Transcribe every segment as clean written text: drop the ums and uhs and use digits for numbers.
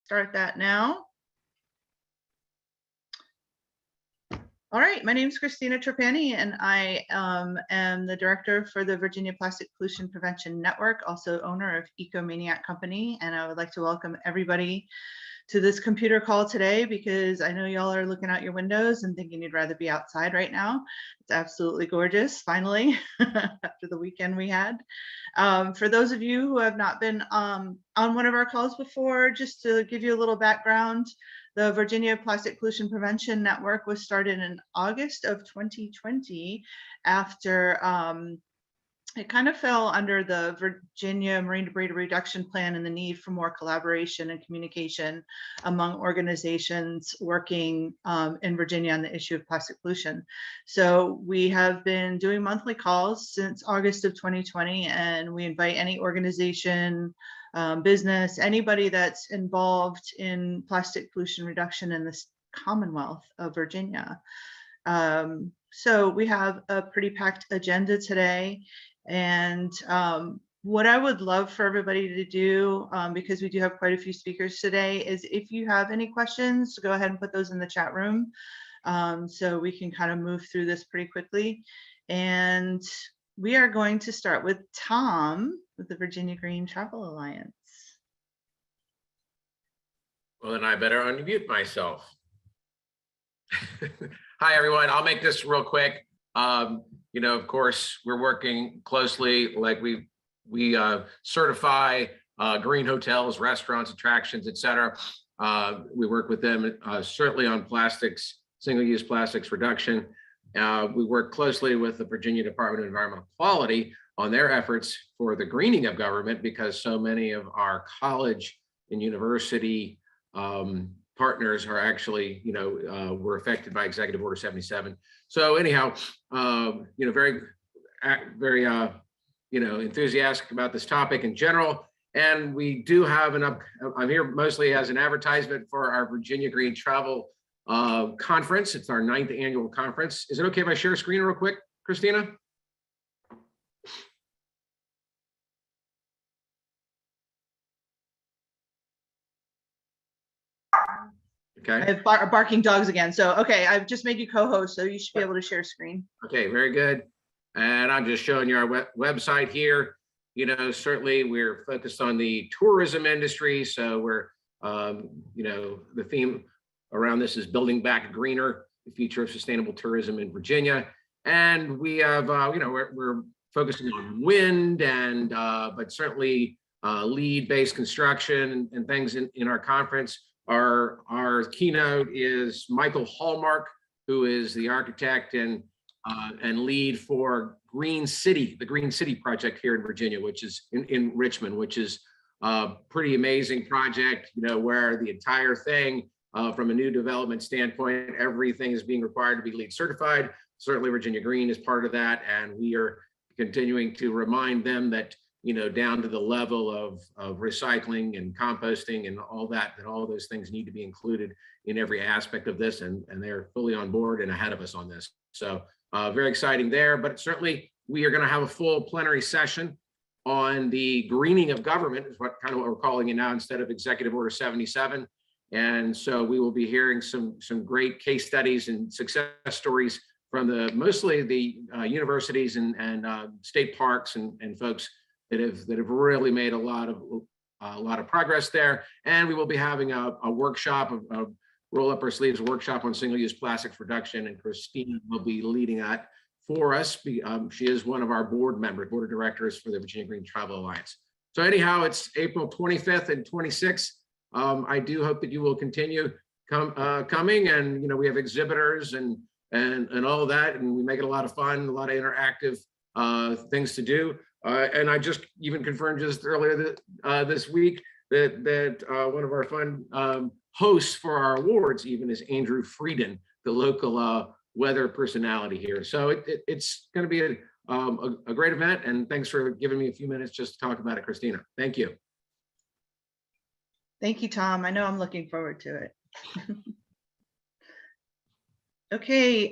start that now. All right, my name is Christina Trapani, and I am the director for the Virginia Plastic Pollution Prevention Network, also owner of Ecomaniac Company. And I would like to welcome everybody to this computer call today, because I know y'all are looking out your windows and thinking you'd rather be outside right now. It's absolutely gorgeous, finally, after the weekend we had. For those of you who have not been on one of our calls before, just to give you a little background, the Virginia Plastic Pollution Prevention Network was started in August of 2020 after it kind of fell under the Virginia Marine Debris Reduction Plan and the need for more collaboration and communication among organizations working in Virginia on the issue of plastic pollution. So we have been doing monthly calls since August of 2020, and we invite any organization, business, anybody that's involved in plastic pollution reduction in this Commonwealth of Virginia. So we have a pretty packed agenda today. And what I would love for everybody to do, because we do have quite a few speakers today, is if you have any questions, go ahead and put those in the chat room, so we can kind of move through this pretty quickly. And we are going to start with Tom with the Virginia Green Travel Alliance. Well, then I better unmute myself. Hi, everyone. I'll make this real quick. You know, of course, we're working closely, like we certify green hotels, restaurants, attractions, etc. We work with them certainly on plastics, single-use plastics reduction. We work closely with the Virginia Department of Environmental Quality on their efforts for the greening of government, because so many of our college and university partners are actually, you know, were affected by Executive Order 77. So anyhow, you know, very, you know, enthusiastic about this topic in general. And we do have I'm here mostly as an advertisement for our Virginia Green Travel Conference. It's our 9th annual conference. Is it okay if I share a screen real quick, Christina? Okay. I have barking dogs again. So, okay, I've just made you co-host, so you should be able to share screen. Okay, very good. And I'm just showing you our website here. You know, certainly we're focused on the tourism industry. So we're, you know, the theme around this is building back greener, the future of sustainable tourism in Virginia. And we have, you know, we're focusing on wind and, but certainly lead-based construction and things in our conference. Our keynote is Michael Hallmark, who is the architect and lead for Green City, the Green City project here in Virginia, which is in Richmond, which is a pretty amazing project, you know, where the entire thing from a new development standpoint, everything is being required to be LEED certified. Certainly Virginia Green is part of that. And we are continuing to remind them that, you know, down to the level of recycling and composting and all that all those things need to be included in every aspect of this, and they're fully on board and ahead of us on this. So very exciting there, but certainly we are going to have a full plenary session on the greening of government, is what we're calling it now, instead of Executive Order 77. And so we will be hearing some great case studies and success stories from mostly the universities and state parks and folks that have really made a lot of progress there. And we will be having a workshop, a roll up our sleeves workshop on single-use plastics reduction, and Christina will be leading that for us. She is one of our board of directors for the Virginia Green Travel Alliance. So anyhow, it's April 25th and 26th. I do hope that you will continue coming, and you know, we have exhibitors and all of that, and we make it a lot of fun, a lot of interactive things to do. And I just even confirmed just earlier this week that one of our fun hosts for our awards even is Andrew Frieden, the local weather personality here. So it's going to be a great event, and thanks for giving me a few minutes just to talk about it, Christina. Thank you. Thank you, Tom. I know I'm looking forward to it. Okay,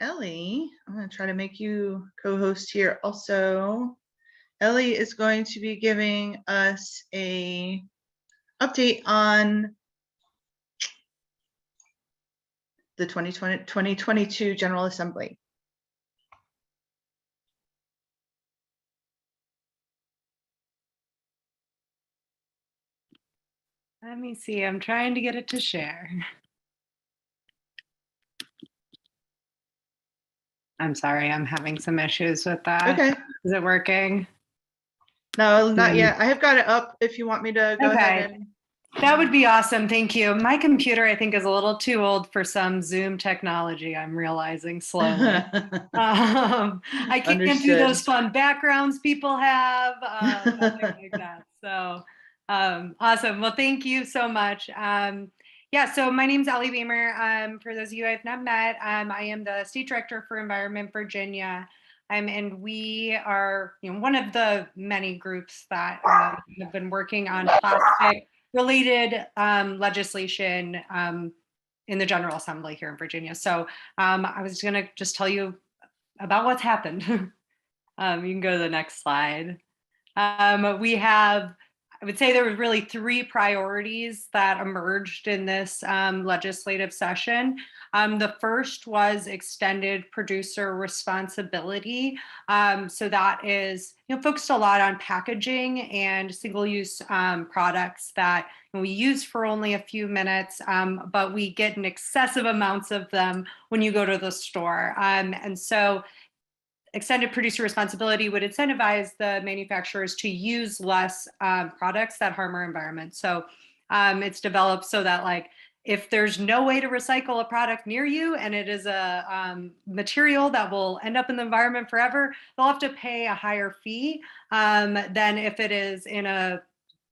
Ellie, I'm going to try to make you co-host here also. Ellie is going to be giving us a update on the 2022 General Assembly. Let me see, I'm trying to get it to share. I'm sorry, I'm having some issues with that. Okay. Is it working? No, not yet. I have got it up if you want me to go ahead and. That would be awesome. Thank you. My computer, I think, is a little too old for some Zoom technology. I'm realizing slowly. I can't do those fun backgrounds people have, nothing like that. So awesome. Well, thank you so much. Yeah, so my name's Ellie Beamer. For those of you I've not met, I am the State Director for Environment Virginia. And we are, one of the many groups that have been working on plastic related legislation in the General Assembly here in Virginia. So I was going to just tell you about what's happened. You can go to the next slide. We have, I would say there were really three priorities that emerged in this legislative session. The first was extended producer responsibility. So that is, focused a lot on packaging and single-use products that we use for only a few minutes, but we get in excessive amounts of them when you go to the store. And so extended producer responsibility would incentivize the manufacturers to use less products that harm our environment. So it's developed so that, like, if there's no way to recycle a product near you and it is a material that will end up in the environment forever, they'll have to pay a higher fee than if it is in a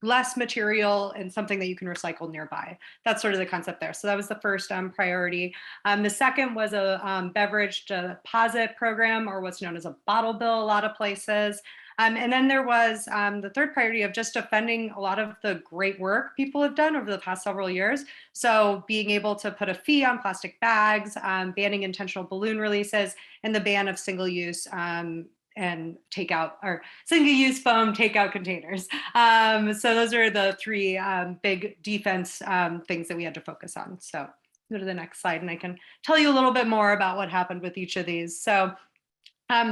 less material and something that you can recycle nearby. That's sort of the concept there. So that was the first priority. The second was a beverage deposit program, or what's known as a bottle bill a lot of places. And then there was the third priority of just defending a lot of the great work people have done over the past several years. So being able to put a fee on plastic bags, banning intentional balloon releases, and the ban of single-use and takeout, or single-use foam takeout containers. So those are the three big defense things that we had to focus on. So go to the next slide and I can tell you a little bit more about what happened with each of these. So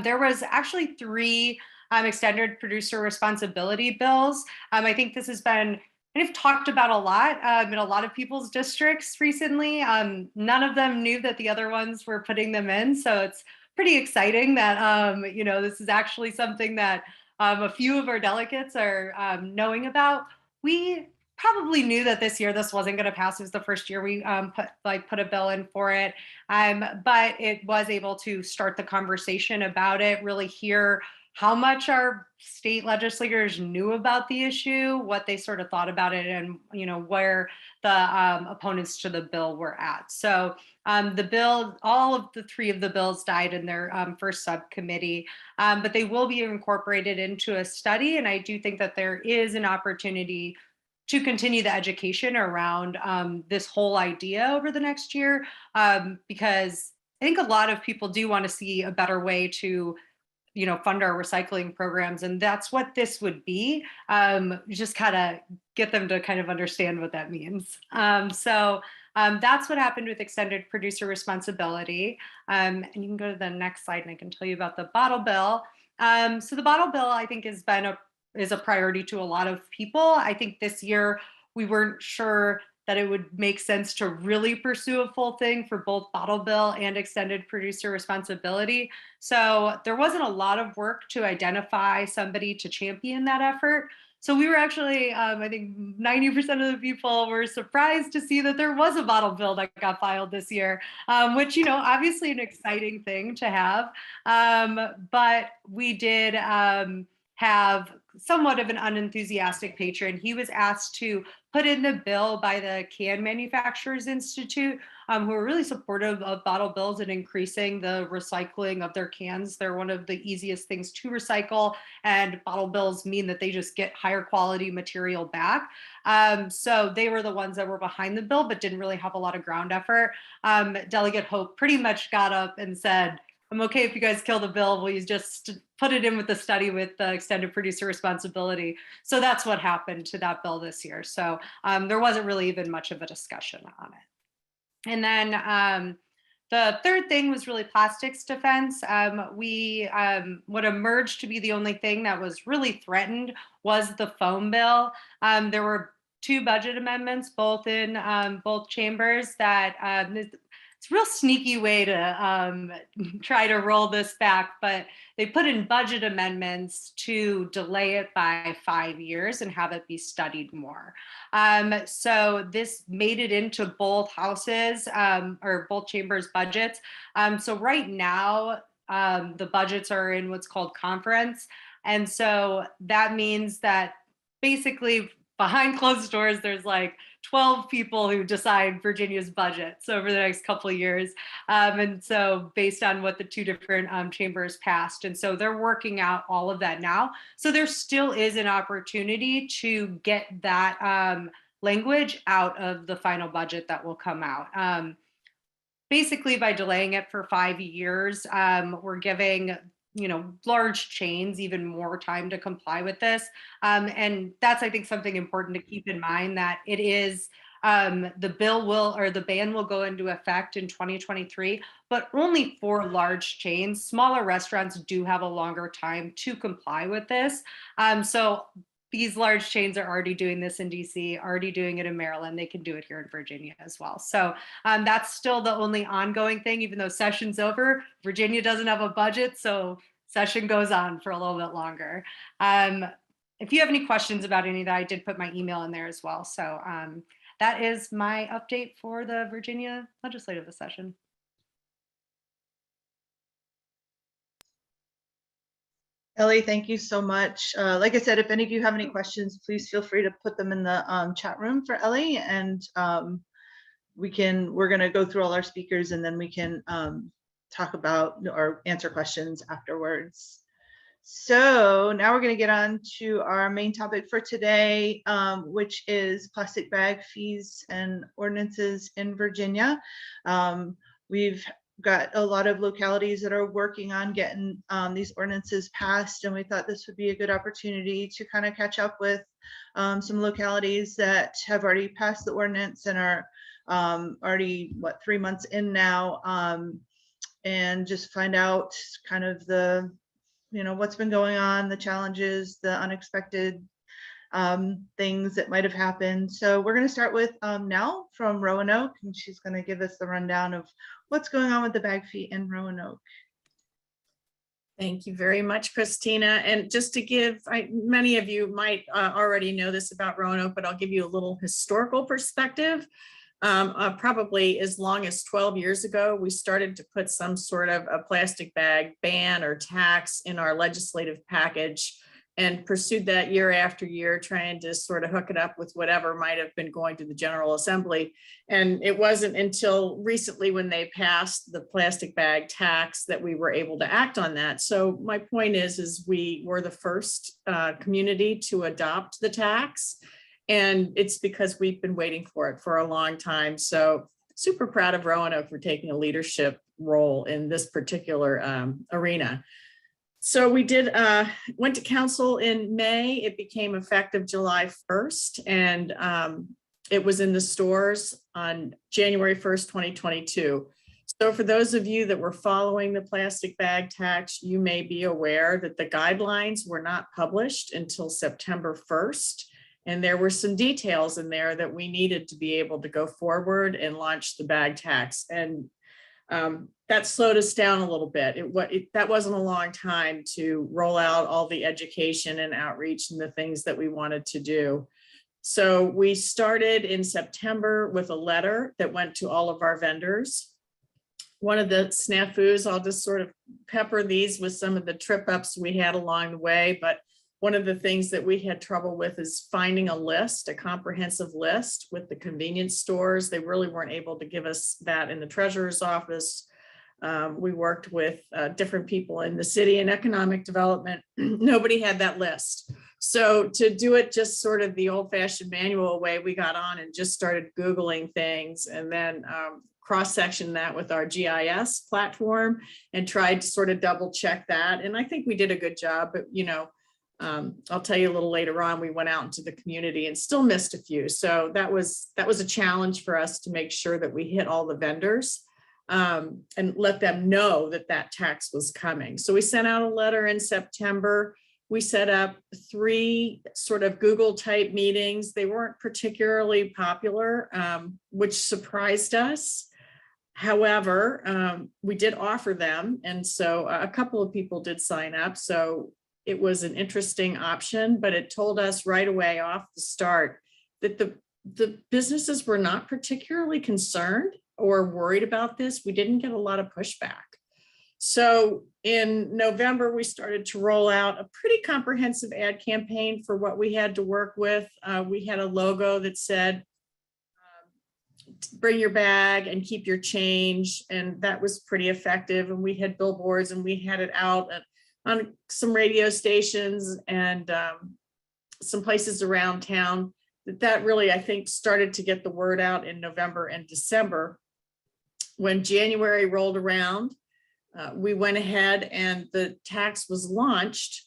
there was actually three extended producer responsibility bills. I think this has been kind of talked about a lot in a lot of people's districts recently. None of them knew that the other ones were putting them in. So it's pretty exciting that, this is actually something that a few of our delegates are knowing about. We probably knew that this year this wasn't going to pass. It was the first year we put a bill in for it, but it was able to start the conversation about it, really hear how much our state legislators knew about the issue, what they sort of thought about it, and where the opponents to the bill were at. So the bill, all of the three of the bills died in their first subcommittee, but they will be incorporated into a study. And I do think that there is an opportunity to continue the education around this whole idea over the next year, because I think a lot of people do want to see a better way to fund our recycling programs. And that's what this would be. Just kind of get them to kind of understand what that means. So that's what happened with extended producer responsibility. And you can go to the next slide and I can tell you about the bottle bill. So the bottle bill, I think, is a priority to a lot of people. I think this year we weren't sure that it would make sense to really pursue a full thing for both bottle bill and extended producer responsibility. So there wasn't a lot of work to identify somebody to champion that effort. So we were actually, I think 90% of the people were surprised to see that there was a bottle bill that got filed this year, which, obviously an exciting thing to have. But we did have somewhat of an unenthusiastic patron. He was asked to put in the bill by the Can Manufacturers Institute, who are really supportive of bottle bills and increasing the recycling of their cans. They're one of the easiest things to recycle, and bottle bills mean that they just get higher quality material back. So they were the ones that were behind the bill, but didn't really have a lot of ground effort. Delegate Hope pretty much got up and said, I'm okay if you guys kill the bill. Will you just put it in with the study with the extended producer responsibility? So that's what happened to that bill this year. So there wasn't really even much of a discussion on it. And then the third thing was really plastics defense. What emerged to be the only thing that was really threatened was the foam bill. There were 2 budget amendments, both in both chambers, that it's a real sneaky way to try to roll this back, but they put in budget amendments to delay it by 5 years and have it be studied more. So this made it into both houses or both chambers' budgets. So right now, the budgets are in what's called conference. And so that means that basically behind closed doors, there's like 12 people who decide Virginia's budgets over the next couple of years. And so based on what the 2 different chambers passed. And so they're working out all of that now. So there still is an opportunity to get that language out of the final budget that will come out. Basically, by delaying it for 5 years, we're giving large chains even more time to comply with this. And that's, I think, something important to keep in mind, that it is the bill will, or the ban will go into effect in 2023, but only for large chains. Smaller restaurants do have a longer time to comply with this. So these large chains are already doing this in DC, already doing it in Maryland. They can do it here in Virginia as well. So that's still the only ongoing thing, even though session's over. Virginia doesn't have a budget, so session goes on for a little bit longer. If you have any questions about any of that, I did put my email in there as well. So that is my update for the Virginia legislative session. Ellie, thank you so much. Like I said, if any of you have any questions, please feel free to put them in the chat room for Ellie, and we're going to go through all our speakers, and then we can talk about or answer questions afterwards. So now we're going to get on to our main topic for today, which is plastic bag fees and ordinances in Virginia. We've got a lot of localities that are working on getting these ordinances passed, and we thought this would be a good opportunity to kind of catch up with some localities that have already passed the ordinance and are already 3 months in now, and just find out kind of the what's been going on, the challenges, the unexpected things that might have happened. So we're going to start with Nell from Roanoke, and she's going to give us the rundown of what's going on with the bag fee in Roanoke. Thank you very much, Christina. And just to give, many of you might already know this about Roanoke, but I'll give you a little historical perspective. Probably as long as 12 years ago, we started to put some sort of a plastic bag ban or tax in our legislative package, and pursued that year after year, trying to sort of hook it up with whatever might have been going to the General Assembly. And it wasn't until recently, when they passed the plastic bag tax, that we were able to act on that. So my point is we were the first community to adopt the tax. And it's because we've been waiting for it for a long time. So super proud of Roanoke for taking a leadership role in this particular arena. So we went to council in May. It became effective July 1st, and it was in the stores on January 1st, 2022. So for those of you that were following the plastic bag tax, you may be aware that the guidelines were not published until September 1st. And there were some details in there that we needed to be able to go forward and launch the bag tax. And that slowed us down a little bit. That wasn't a long time to roll out all the education and outreach and the things that we wanted to do. So we started in September with a letter that went to all of our vendors. One of the snafus, I'll just sort of pepper these with some of the trip ups we had along the way, but one of the things that we had trouble with is finding a comprehensive list with the convenience stores. They really weren't able to give us that in the treasurer's office. We worked with different people in the city and economic development. Nobody had that list. So to do it just sort of the old-fashioned manual way, we got on and just started Googling things. And then cross-section that with our GIS platform and tried to sort of double check that. And I think we did a good job, but I'll tell you a little later on, we went out into the community and still missed a few. So that was a challenge for us to make sure that we hit all the vendors and let them know that that tax was coming. So we sent out a letter in September. We set up 3 sort of Google type meetings. They weren't particularly popular, which surprised us. However, we did offer them. And so a couple of people did sign up. So it was an interesting option, but it told us right away off the start that the businesses were not particularly concerned or worried about this. We didn't get a lot of pushback. So in November, we started to roll out a pretty comprehensive ad campaign for what we had to work with. We had a logo that said, bring your bag and keep your change. And that was pretty effective. And we had billboards and we had it out on some radio stations and some places around town. That really, I think, started to get the word out in November and December. When January rolled around, we went ahead and the tax was launched.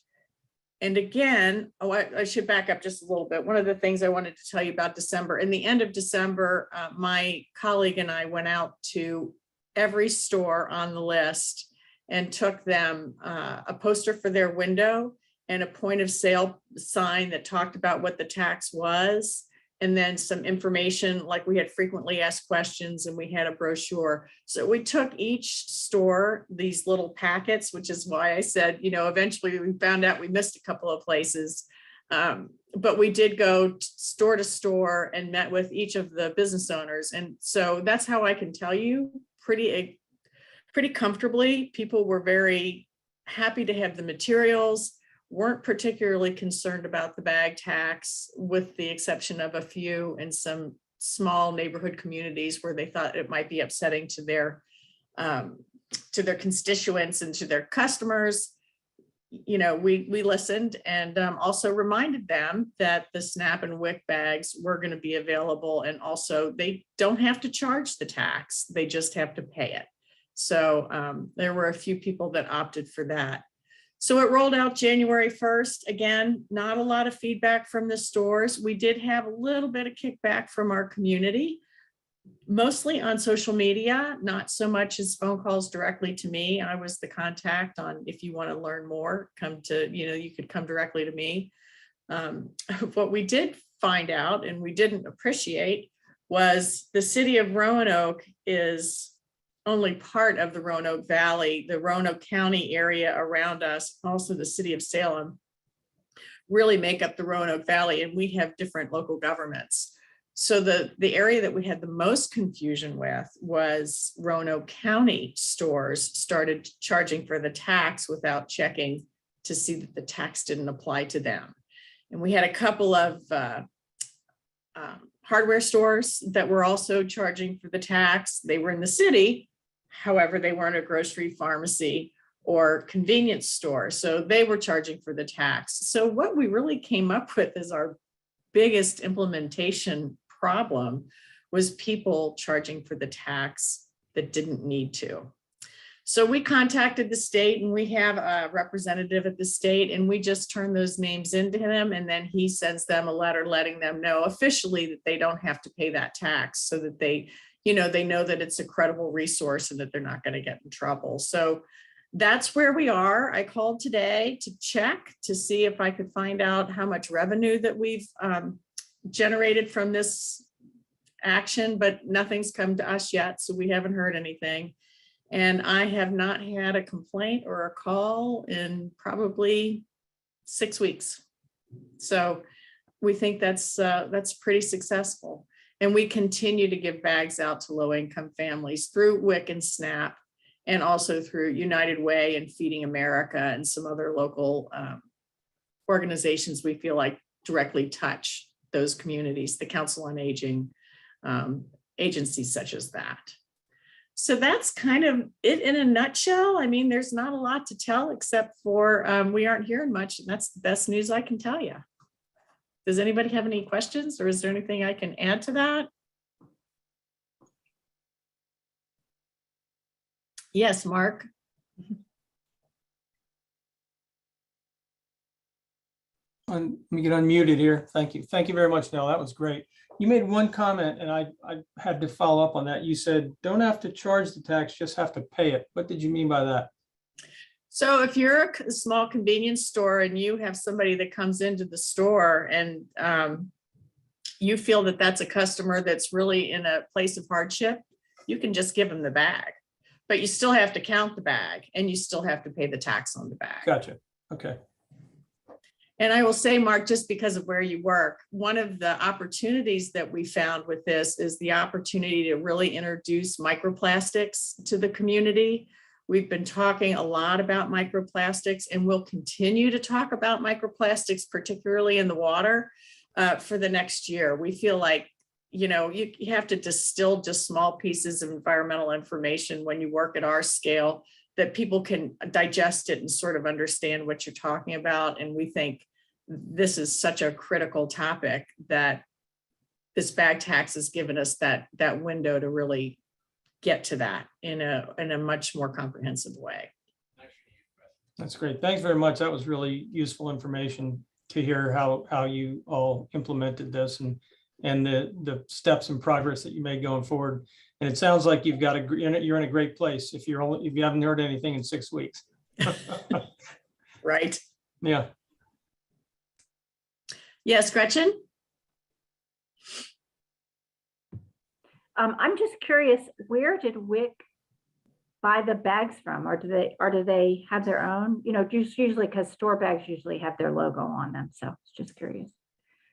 And again, I should back up just a little bit. One of the things I wanted to tell you about December, in the end of December, my colleague and I went out to every store on the list and took them a poster for their window and a point of sale sign that talked about what the tax was, and then some information like we had frequently asked questions and we had a brochure. So we took each store these little packets, which is why I said, eventually we found out we missed a couple of places. But we did go store to store and met with each of the business owners. And so that's how I can tell you pretty comfortably, people were very happy to have the materials, weren't particularly concerned about the bag tax, with the exception of a few in some small neighborhood communities where they thought it might be upsetting to their constituents and to their customers. We listened and also reminded them that the SNAP and WIC bags were going to be available, and also they don't have to charge the tax, they just have to pay it. So there were a few people that opted for that. So it rolled out January 1st. Again, not a lot of feedback from the stores. We did have a little bit of kickback from our community, mostly on social media, not so much as phone calls directly to me. I was the contact on, if you want to learn more, you could come directly to me. What we did find out and we didn't appreciate was the city of Roanoke is only part of the Roanoke Valley. The Roanoke County area around us, also the city of Salem, really make up the Roanoke Valley, and we have different local governments. So the area that we had the most confusion with was Roanoke County stores started charging for the tax without checking to see that the tax didn't apply to them. And we had a couple of hardware stores that were also charging for the tax. They were in the city. However, they weren't a grocery, pharmacy, or convenience store. So they were charging for the tax. So what we really came up with as our biggest implementation problem was people charging for the tax that didn't need to. So we contacted the state, and we have a representative at the state, and we just turn those names into him, and then he sends them a letter letting them know officially that they don't have to pay that tax, so that they know that it's a credible resource and that they're not going to get in trouble. So that's where we are. I called today to check to see if I could find out how much revenue that we've generated from this action, but nothing's come to us yet. So we haven't heard anything. And I have not had a complaint or a call in probably 6 weeks. So we think that's pretty successful. And we continue to give bags out to low-income families through WIC and SNAP, and also through United Way and Feeding America and some other local organizations we feel like directly touch those communities, the Council on Aging, agencies such as that. So that's kind of it in a nutshell. I mean, there's not a lot to tell except for we aren't hearing much, and that's the best news I can tell you. Does anybody have any questions, or is there anything I can add to that? Yes, Mark. Let me get unmuted here. Thank you. Thank you very much, Nell. That was great. You made one comment and I had to follow up on that. You said, don't have to charge the tax, just have to pay it. What did you mean by that? So if you're a small convenience store and you have somebody that comes into the store and you feel that that's a customer that's really in a place of hardship, you can just give them the bag, but you still have to count the bag and you still have to pay the tax on the bag. Gotcha. Okay. And I will say, Mark, just because of where you work, one of the opportunities that we found with this is the opportunity to really introduce microplastics to the community. We've been talking a lot about microplastics and we'll continue to talk about microplastics, particularly in the water, for the next year. We feel like, you know, you have to distill just small pieces of environmental information when you work at our scale, that people can digest it and sort of understand what you're talking about. And we think this is such a critical topic that this bag tax has given us that window to really get to that in a much more comprehensive way. That's great. Thanks very much. That was really useful information to hear how you all implemented this and the steps and progress that you made going forward. And it sounds like you've got you're in a great place if you haven't heard anything in 6 weeks. Right. Yeah. Yes, Gretchen. I'm just curious, where did WIC buy the bags from, or do they have their own? You know, just usually because store bags usually have their logo on them. So just curious.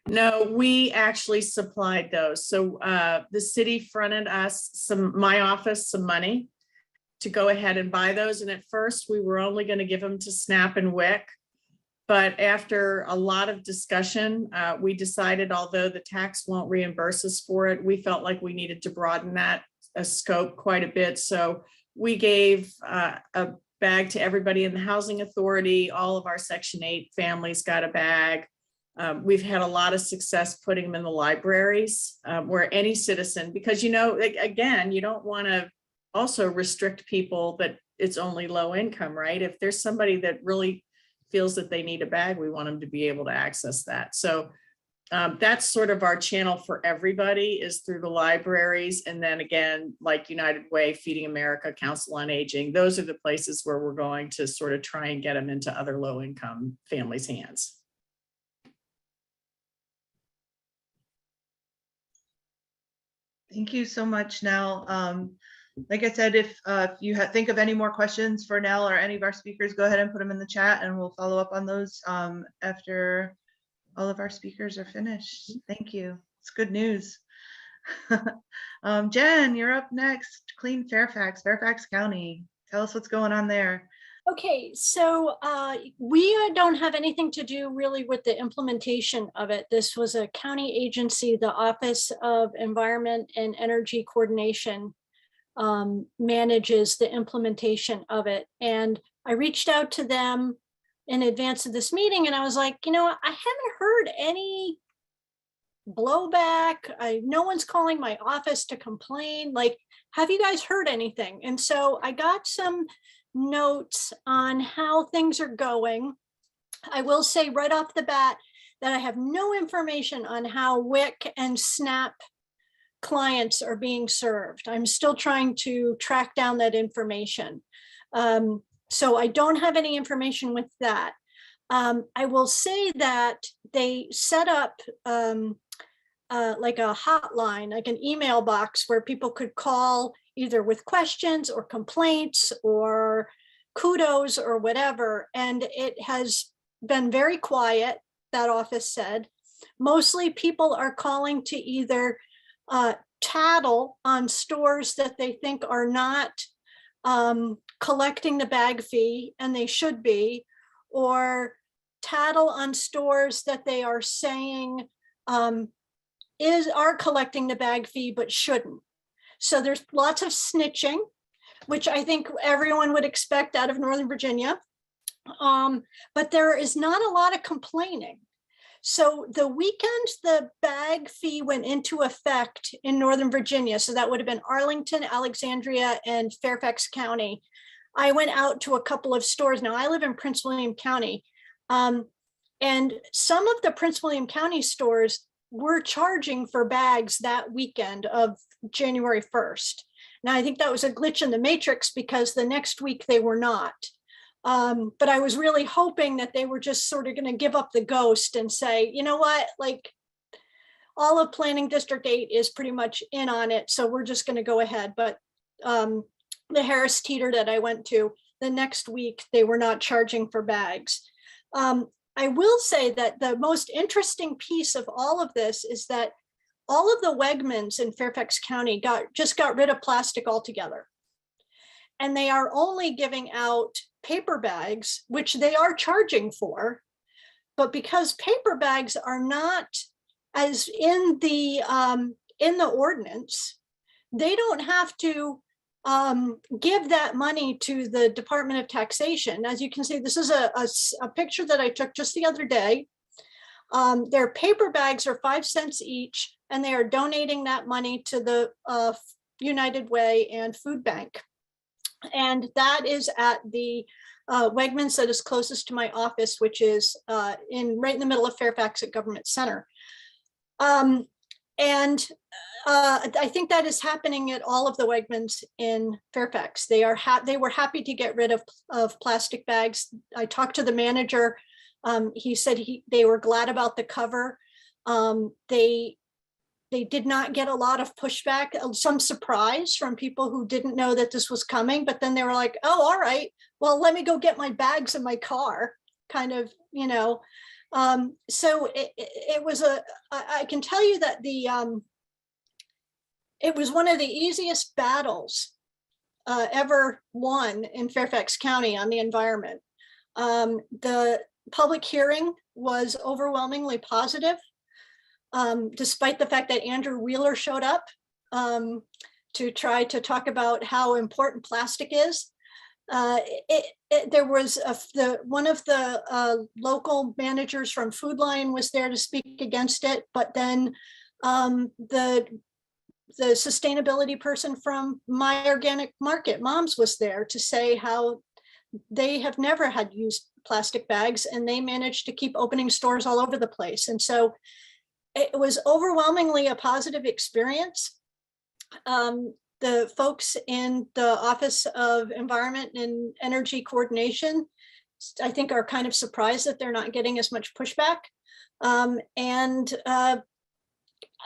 No, we actually supplied those. So the city fronted us my office some money to go ahead and buy those. And at first we were only going to give them to SNAP and WIC. But after a lot of discussion, we decided, although the tax won't reimburse us for it, we felt like we needed to broaden that scope quite a bit. So we gave a bag to everybody in the housing authority. All of our Section 8 families got a bag. We've had a lot of success putting them in the libraries where any citizen, because, you know, again, you don't want to also restrict people that it's only low income, right? If there's somebody that really feels that they need a bag, we want them to be able to access that. So that's sort of our channel for everybody, is through the libraries. And then again, like United Way, Feeding America, Council on Aging, those are the places where we're going to sort of try and get them into other low income families' hands. Thank you so much, Nell. Like I said, if you think of any more questions for Nell or any of our speakers, go ahead and put them in the chat and we'll follow up on those after all of our speakers are finished. Thank you. It's good news. Jen, you're up next. Clean Fairfax County. Tell us what's going on there. Okay, so we don't have anything to do really with the implementation of it. This was a county agency, the Office of Environment and Energy Coordination manages the implementation of it. And I reached out to them in advance of this meeting and I was like, you know, I haven't heard any blowback. No one's calling my office to complain. Like, have you guys heard anything? And so I got some notes on how things are going. I will say right off the bat that I have no information on how WIC and SNAP clients are being served. I'm still trying to track down that information. So I don't have any information with that. I will say that they set up like a hotline, like an email box where people could call either with questions or complaints or kudos or whatever. And it has been very quiet, that office said. Mostly people are calling to either tattle on stores that they think are not collecting the bag fee, and they should be, or tattle on stores that they are saying are collecting the bag fee but shouldn't. So there's lots of snitching, which I think everyone would expect out of Northern Virginia. But there is not a lot of complaining. So the weekend the bag fee went into effect in Northern Virginia, so that would have been Arlington, Alexandria, and Fairfax County. I went out to a couple of stores. Now I live in Prince William County, and some of the Prince William County stores were charging for bags that weekend of January 1st. Now I think that was a glitch in the matrix because the next week they were not. But I was really hoping that they were just sort of going to give up the ghost and say, you know what, like all of Planning District 8 is pretty much in on it. So we're just going to go ahead. But the Harris Teeter that I went to, the next week, they were not charging for bags. I will say that the most interesting piece of all of this is that all of the Wegmans in Fairfax County just got rid of plastic altogether. And they are only giving out paper bags, which they are charging for. But because paper bags are not as in the ordinance, they don't have to give that money to the Department of Taxation. As you can see, this is a picture that I took just the other day. Their paper bags are 5 cents each, and they are donating that money to the United Way and Food Bank. And that is at the Wegmans that is closest to my office, which is right in the middle of Fairfax at Government Center. I think that is happening at all of the Wegmans in Fairfax. They were happy to get rid of plastic bags. I talked to the manager. He said they were glad about the cover. They did not get a lot of pushback, some surprise from people who didn't know that this was coming, but then they were like, oh, all right, well, let me go get my bags in my car, kind of, you know. So it was I can tell you that it was one of the easiest battles ever won in Fairfax County on the environment. The public hearing was overwhelmingly positive. Despite the fact that Andrew Wheeler showed up to try to talk about how important plastic is. There was one of the local managers from Food Lion was there to speak against it, but then the sustainability person from My Organic Market, Moms, was there to say how they have never had used plastic bags and they managed to keep opening stores all over the place. And so it was overwhelmingly a positive experience. The folks in the Office of Environment and Energy Coordination, I think, are kind of surprised that they're not getting as much pushback.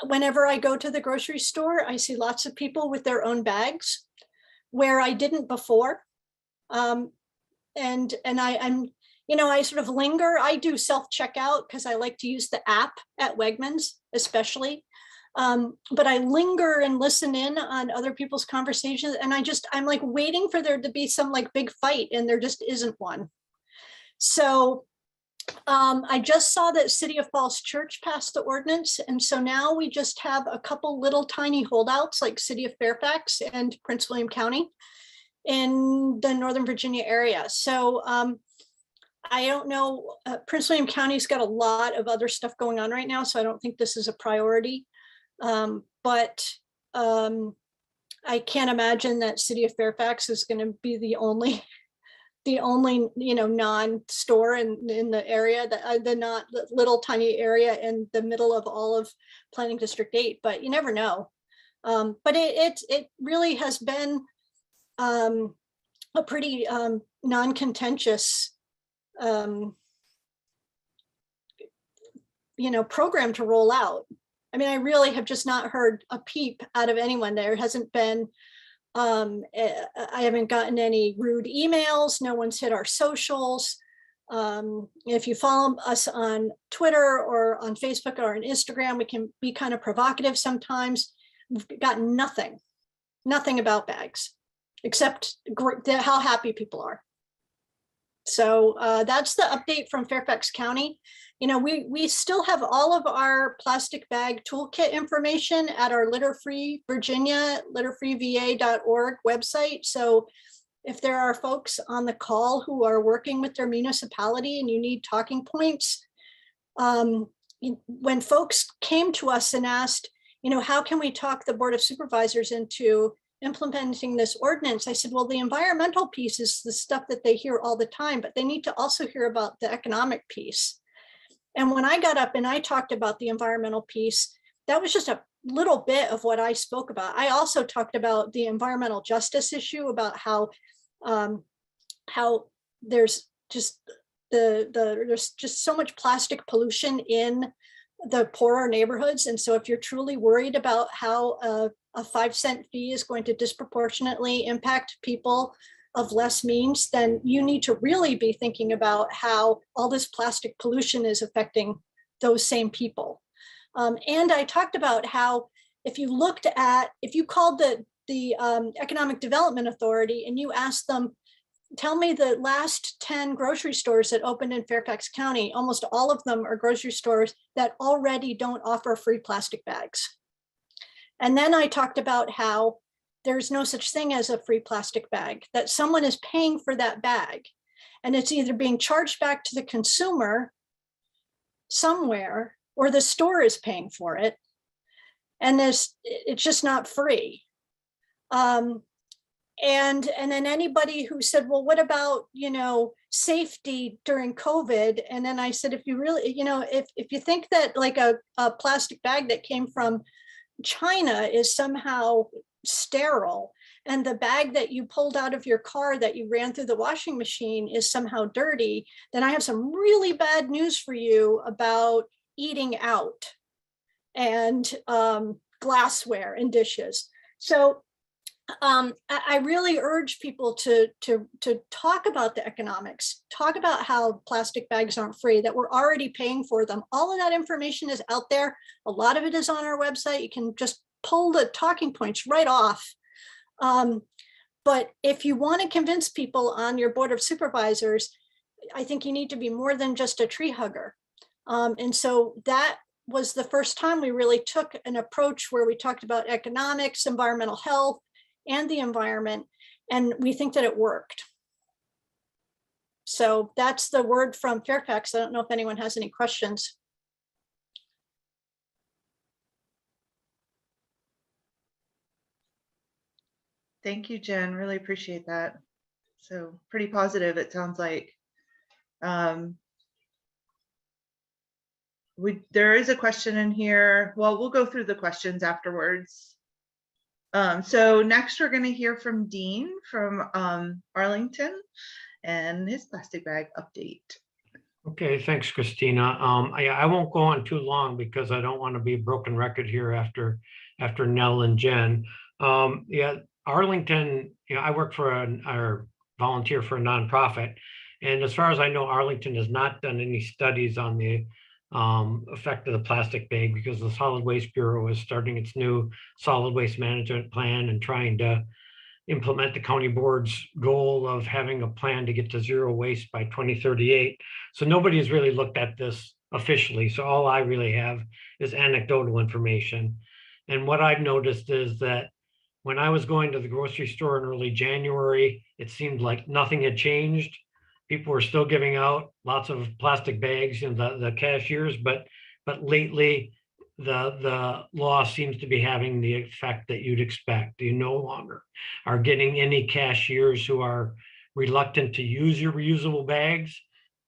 Whenever I go to the grocery store, I see lots of people with their own bags where I didn't before. I'm, you know, I sort of linger. I do self-checkout because I like to use the app at Wegmans, especially. But I linger and listen in on other people's conversations. And I'm like waiting for there to be some like big fight, and there just isn't one. So I just saw that City of Falls Church passed the ordinance. And so now we just have a couple little tiny holdouts like City of Fairfax and Prince William County in the Northern Virginia area. So I don't know, Prince William County's got a lot of other stuff going on right now, so I don't think this is a priority. But I can't imagine that City of Fairfax is going to be the only you know, non-store in the area, the little tiny area in the middle of all of Planning District 8. But you never know. But it really has been a pretty non-contentious you know, program to roll out. I mean, I really have just not heard a peep out of anyone. There hasn't been, I haven't gotten any rude emails. No one's hit our socials. If you follow us on Twitter or on Facebook or on Instagram, we can be kind of provocative sometimes. We've gotten nothing about bags, except how happy people are. So that's the update from Fairfax County. You know, we still have all of our plastic bag toolkit information at our Litter-Free Virginia, litterfreeva.org website. So if there are folks on the call who are working with their municipality and you need talking points, when folks came to us and asked, how can we talk the Board of Supervisors into implementing this ordinance? I said, well, the environmental piece is the stuff that they hear all the time, but they need to also hear about the economic piece. And when I got up and I talked about the environmental piece, that was just a little bit of what I spoke about. I also talked about the environmental justice issue, about how there's just there's just so much plastic pollution in the poorer neighborhoods. And so if you're truly worried about how a 5-cent fee is going to disproportionately impact people of less means, then you need to really be thinking about how all this plastic pollution is affecting those same people. And I talked about how if you called the Economic Development Authority and you asked them, tell me the last 10 grocery stores that opened in Fairfax County, almost all of them are grocery stores that already don't offer free plastic bags. And then I talked about how there's no such thing as a free plastic bag, that someone is paying for that bag. And it's either being charged back to the consumer somewhere, or the store is paying for it. And it's just not free. And then anybody who said, well, what about, safety during COVID? And then I said, if you really, if you think that like a plastic bag that came from China is somehow sterile, and the bag that you pulled out of your car that you ran through the washing machine is somehow dirty, then I have some really bad news for you about eating out and glassware and dishes. So I really urge people to talk about the economics, talk about how plastic bags aren't free, that we're already paying for them. All of that information is out there. A lot of it is on our website. You can just pull the talking points right off. But if you want to convince people on your Board of Supervisors, I think you need to be more than just a tree hugger. And so that was the first time we really took an approach where we talked about economics, environmental health, and the environment, and we think that it worked. So that's the word from Fairfax. I don't know if anyone has any questions. Thank you, Jen. Really appreciate that. So pretty positive, it sounds like. There is a question in here. Well, we'll go through the questions afterwards. So next we're going to hear from Dean from Arlington and his plastic bag update. Okay, thanks, Christina. I won't go on too long because I don't want to be a broken record here after Nell and Jen. Yeah, Arlington, I work for or volunteer for a nonprofit. And as far as I know, Arlington has not done any studies on the effect of the plastic bag, because the Solid Waste Bureau is starting its new solid waste management plan and trying to implement the county board's goal of having a plan to get to zero waste by 2038. So nobody has really looked at this officially. So all I really have is anecdotal information. And what I've noticed is that when I was going to the grocery store in early January, it seemed like nothing had changed. People were still giving out lots of plastic bags in the cashiers, but lately the law seems to be having the effect that you'd expect. You no longer are getting any cashiers who are reluctant to use your reusable bags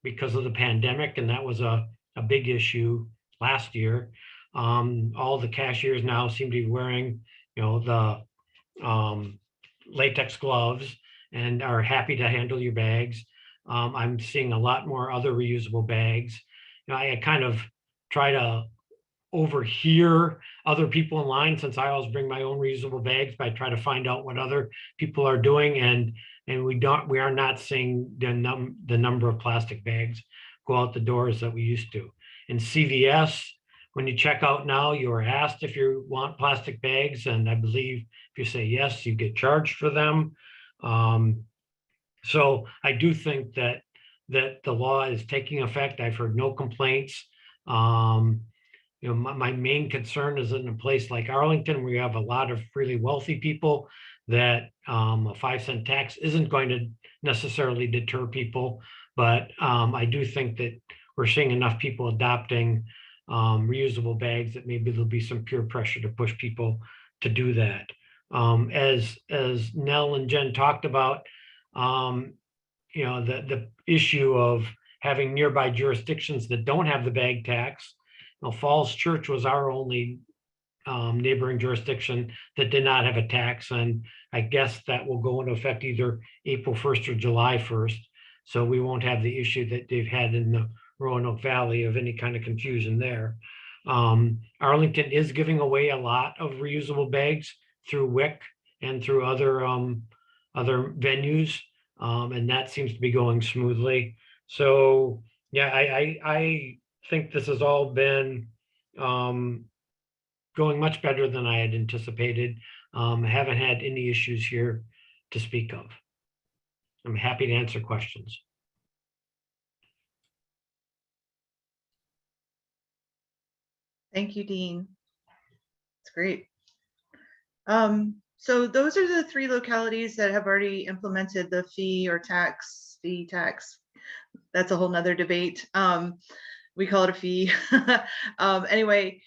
because of the pandemic, and that was a big issue last year. All the cashiers now seem to be wearing, the latex gloves and are happy to handle your bags. I'm seeing a lot more other reusable bags. I kind of try to overhear other people in line, since I always bring my own reusable bags, but I try to find out what other people are doing, and we are not seeing the number of plastic bags go out the doors that we used to. In CVS, when you check out now, you are asked if you want plastic bags, and I believe if you say yes, you get charged for them. So I do think that the law is taking effect. I've heard no complaints. My main concern is in a place like Arlington, where you have a lot of really wealthy people, that a 5-cent tax isn't going to necessarily deter people. But I do think that we're seeing enough people adopting reusable bags, that maybe there'll be some peer pressure to push people to do that. As Nell and Jen talked about, the issue of having nearby jurisdictions that don't have the bag tax. Falls Church was our only neighboring jurisdiction that did not have a tax, and I guess that will go into effect either April 1st or July 1st. So we won't have the issue that they've had in the Roanoke Valley of any kind of confusion there. Arlington is giving away a lot of reusable bags through WIC and through other venues, and that seems to be going smoothly. So yeah, I think this has all been going much better than I had anticipated. I haven't had any issues here to speak of. I'm happy to answer questions. Thank you, Dean. It's great. So those are the 3 localities that have already implemented the fee tax. That's a whole nother debate. We call it a fee. Anyway,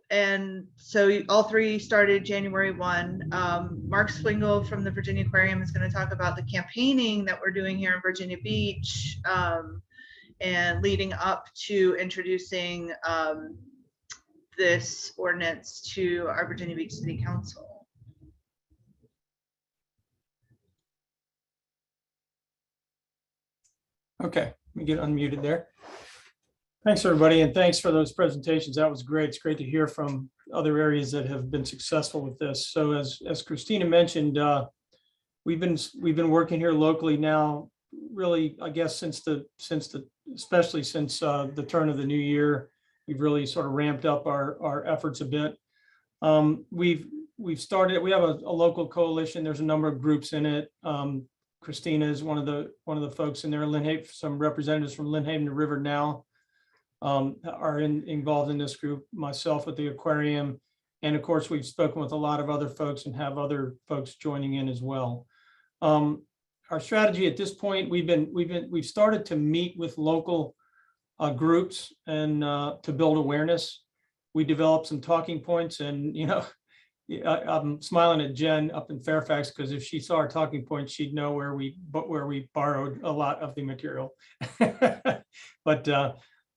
and so all 3 started January 1. Mark Swingle from the Virginia Aquarium is going to talk about the campaigning that we're doing here in Virginia Beach, and leading up to introducing this ordinance to our Virginia Beach City Council. Okay, let me get unmuted there. Thanks, everybody, and thanks for those presentations. That was great. It's great to hear from other areas that have been successful with this. So as Christina mentioned, we've been working here locally now, really, I guess, especially since the turn of the new year. We've really sort of ramped up our efforts a bit. We've started. We have a local coalition. There's a number of groups in it. Christina is one of the folks in there. Lynnhaven, some representatives from Lynnhaven to River Now are involved in this group. Myself with the aquarium, and of course we've spoken with a lot of other folks and have other folks joining in as well. Our strategy at this point, we've started to meet with local groups and to build awareness. We developed some talking points, and I'm smiling at Jen up in Fairfax, because if she saw our talking points, she'd know where we borrowed a lot of the material.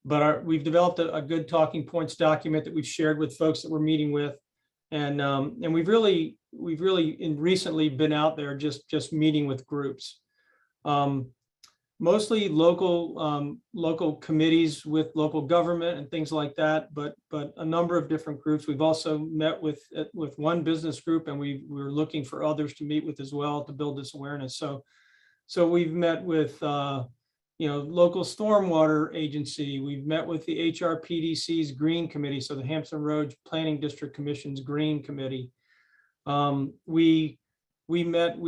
But we've developed a good talking points document that we've shared with folks that we're meeting with, and we've really recently been out there just meeting with groups, mostly local committees with local government and things like that, but a number of different groups. We've also met with one business group, and we're looking for others to meet with as well to build this awareness. So we've met with local stormwater agency. We've met with the HRPDC's Green Committee, so the Hampton Roads Planning District Commission's Green Committee. We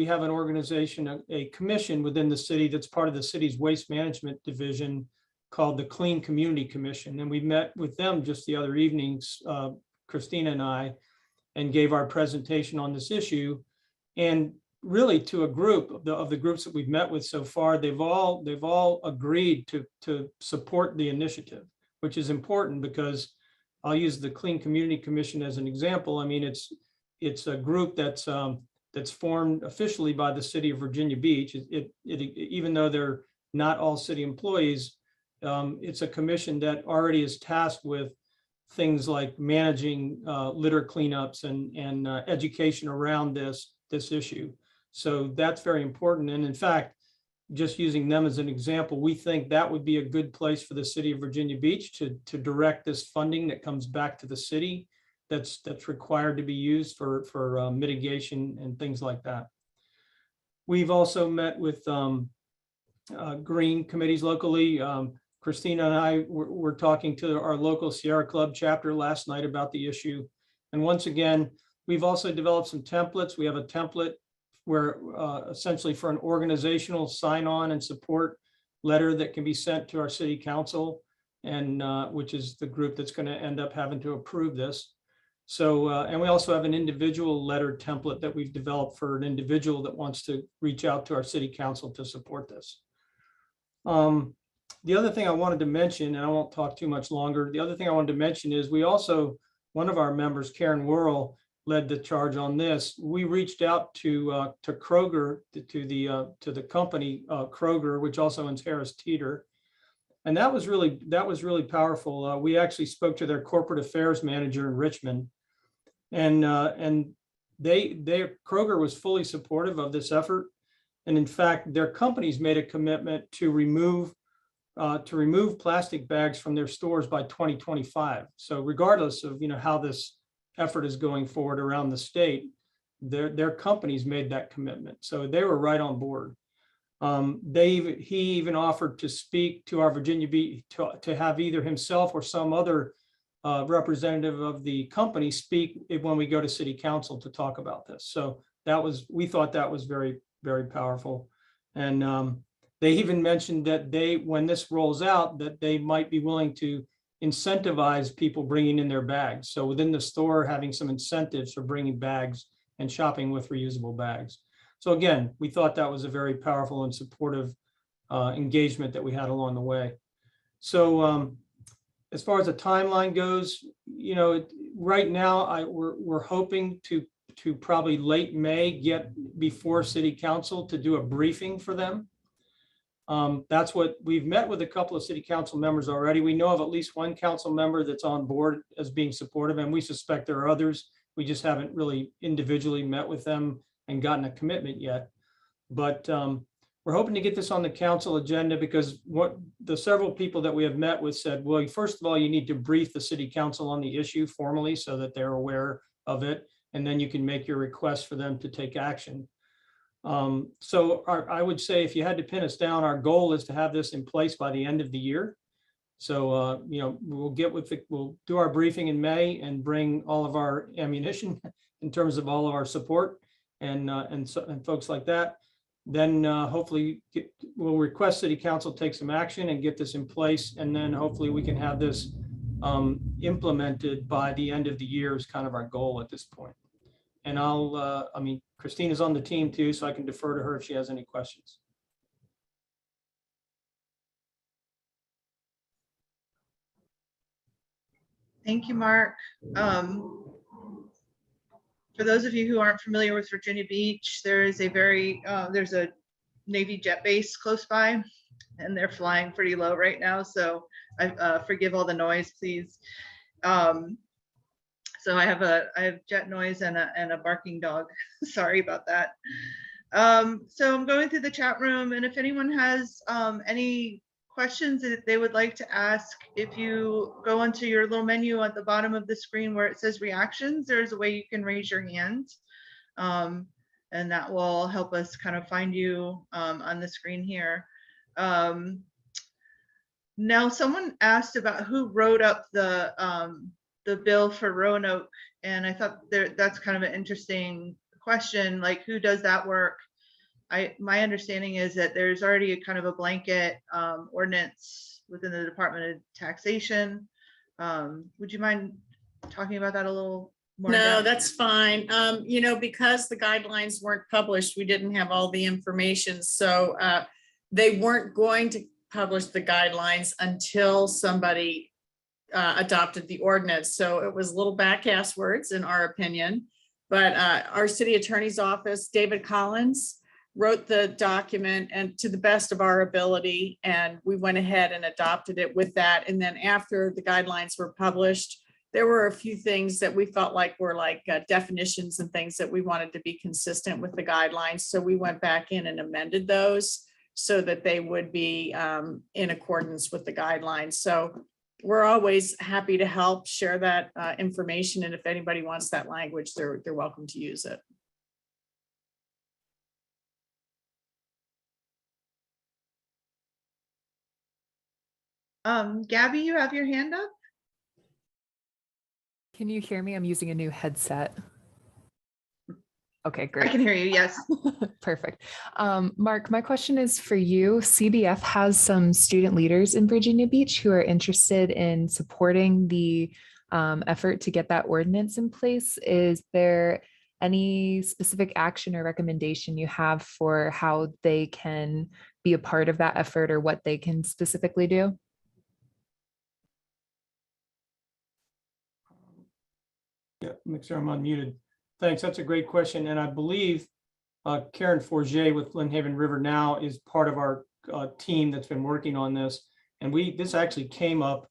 have an organization, a commission within the city that's part of the city's waste management division called the Clean Community Commission. And we met with them just the other evenings, Christina and I, and gave our presentation on this issue. And really, to a group of the groups that we've met with so far, they've all agreed to support the initiative, which is important, because I'll use the Clean Community Commission as an example. I mean, it's a group that's formed officially by the city of Virginia Beach. Even though they're not all city employees, it's a commission that already is tasked with things like managing litter cleanups and education around this issue. So that's very important. And in fact, just using them as an example, we think that would be a good place for the city of Virginia Beach to direct this funding that comes back to the city that's required to be used for mitigation and things like that. We've also met with green committees locally. Christina and I were talking to our local Sierra Club chapter last night about the issue. And once again, we've also developed some templates. We have a template where essentially for an organizational sign-on and support letter that can be sent to our city council, and which is the group that's going to end up having to approve this. So, and we also have an individual letter template that we've developed for an individual that wants to reach out to our city council to support this. the other thing I wanted to mention, and I won't talk too much longer, the other thing I wanted to mention is we also, one of our members, Karen Worrell, led the charge on this. We reached out to Kroger, to the company Kroger, which also owns Harris Teeter. And that was really powerful. We actually spoke to their corporate affairs manager in Richmond, and Kroger was fully supportive of this effort. And in fact, their companies made a commitment to remove plastic bags from their stores by 2025. So regardless of how this effort is going forward around the state, their companies made that commitment. So they were right on board. He even offered to speak to our Virginia Beach, to have either himself or some other representative of the company speak when we go to city council to talk about this. So we thought that was very, very powerful. And they even mentioned that when this rolls out, that they might be willing to incentivize people bringing in their bags. So within the store, having some incentives for bringing bags and shopping with reusable bags. So again, we thought that was a very powerful and supportive engagement that we had along the way. So as far as the timeline goes, right now we're hoping to probably late May get before City Council to do a briefing for them. That's what we've met with a couple of City Council members already. We know of at least one council member that's on board as being supportive, and we suspect there are others. We just haven't really individually met with them and gotten a commitment yet. But we're hoping to get this on the council agenda, because what the several people that we have met with said, well, first of all, you need to brief the city council on the issue formally so that they're aware of it, and then you can make your request for them to take action. So I would say, if you had to pin us down, our goal is to have this in place by the end of the year. So we'll do our briefing in May and bring all of our ammunition in terms of all of our support and folks like that. Then hopefully we'll request City Council take some action and get this in place, and then hopefully we can have this implemented by the end of the year is kind of our goal at this point. And Christina's on the team too, so I can defer to her if she has any questions. Thank you, Mark. For those of you who aren't familiar with Virginia Beach, there is there's a Navy jet base close by, and they're flying pretty low right now. So I forgive all the noise, please. So I have jet noise and a barking dog. Sorry about that. So I'm going through the chat room, and if anyone has any questions that they would like to ask, if you go onto your little menu at the bottom of the screen where it says reactions, there's a way you can raise your hand, and that will help us kind of find you on the screen here. Now, someone asked about who wrote up the bill for Roanoke, and I thought that's kind of an interesting question, like who does that work? My understanding is that there's already a kind of a blanket ordinance within the Department of Taxation. Would you mind talking about that a little more? No, that's fine. Because the guidelines weren't published, we didn't have all the information. So they weren't going to publish the guidelines until somebody adopted the ordinance. So it was little back-ass words in our opinion. But our city attorney's office, David Collins, wrote the document and to the best of our ability, and we went ahead and adopted it with that. And then after the guidelines were published, there were a few things that we felt like were like definitions and things that we wanted to be consistent with the guidelines. So we went back in and amended those so that they would be in accordance with the guidelines. So we're always happy to help share that information. And if anybody wants that language, they're welcome to use it. Gabby, you have your hand up? Can you hear me? I'm using a new headset. Okay, great. I can hear you, yes. Perfect. Mark, my question is for you. CBF has some student leaders in Virginia Beach who are interested in supporting the effort to get that ordinance in place. Is there any specific action or recommendation you have for how they can be a part of that effort or what they can specifically do? Yeah, make sure I'm unmuted. Thanks. That's a great question. And I believe Karen Forget with Lynn Haven River Now is part of our team that's been working on this. And this actually came up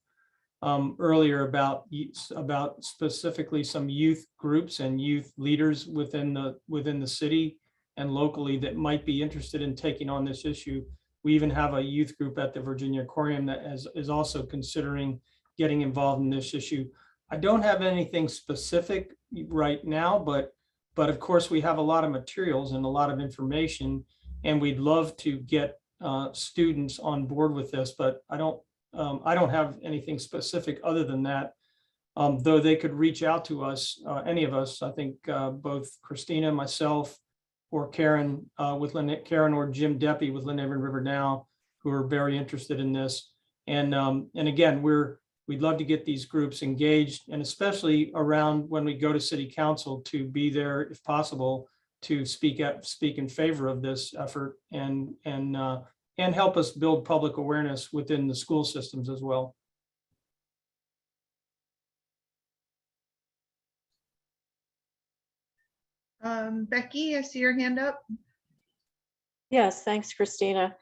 earlier about specifically some youth groups and youth leaders within the city and locally that might be interested in taking on this issue. We even have a youth group at the Virginia Aquarium that is also considering getting involved in this issue. I don't have anything specific right now, but of course we have a lot of materials and a lot of information, and we'd love to get students on board with this, but I don't have anything specific other than that. Though they could reach out to us, any of us. I think both Christina, myself, or Karen Karen or Jim Deppy with Lynn Haven River Now, who are very interested in this. And again, we'd love to get these groups engaged, and especially around when we go to City Council, to be there if possible to speak in favor of this effort and help us build public awareness within the school systems as well. Becky, I see your hand up. Yes, thanks, Christina.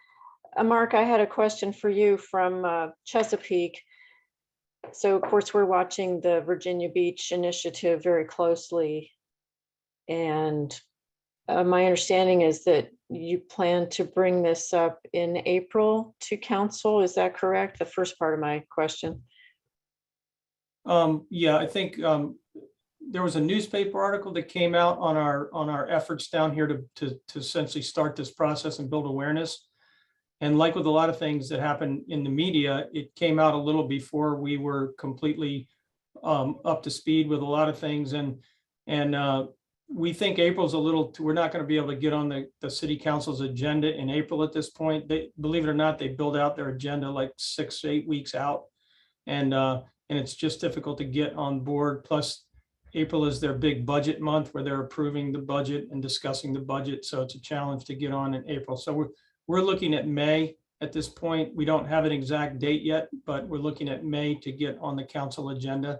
Mark, I had a question for you from Chesapeake. So of course, we're watching the Virginia Beach initiative very closely. And my understanding is that you plan to bring this up in April to council. Is that correct? The first part of my question. Yeah, I think there was a newspaper article that came out on our efforts down here to essentially start this process and build awareness. And like with a lot of things that happen in the media, it came out a little before we were completely up to speed with a lot of things. And we think April's we're not going to be able to get on the city council's agenda in April at this point. They, believe it or not, they build out their agenda like 6 to 8 weeks out. And it's just difficult to get on board. Plus, April is their big budget month where they're approving the budget and discussing the budget. So it's a challenge to get on in April. So we're looking at May at this point. We don't have an exact date yet, but we're looking at May to get on the council agenda